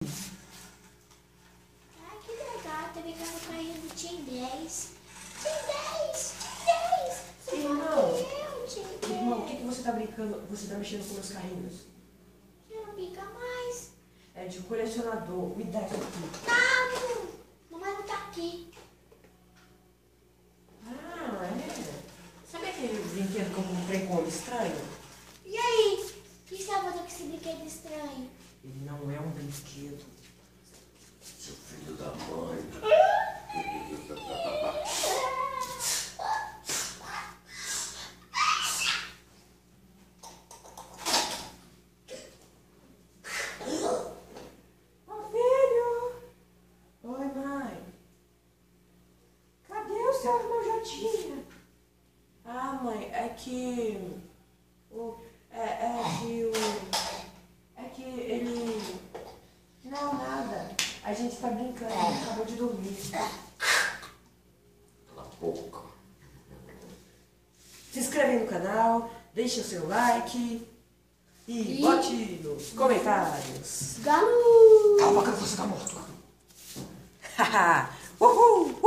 Ai, que legal, tá brincando com o carrinho do Tim 10. Tim 10! Tim 10! Você Irmão, eu, Tim 10. irmão, o que você tá brincando? Você tá mexendo com meus carrinhos? Você não brinca mais. É de colecionador. Me dá isso aqui. Não! Mamãe não tá aqui. Ah, é? Sabe aquele brinquedo que eu comprei com homem estranho? E aí? O que você tá fazendo com esse brinquedo estranho? Ele não é um brinquedo. Seu filho da mãe. Ô filho! Oi, mãe. Cadê o seu irmão Jotinha? Ah, mãe, é que ele... Não, nada. A gente tá brincando, ele acabou de dormir. Cala a boca. Se inscreve aí no canal, deixa o seu like e bote nos comentários. Galo! Cala a boca que você tá morto. Haha! Uhul!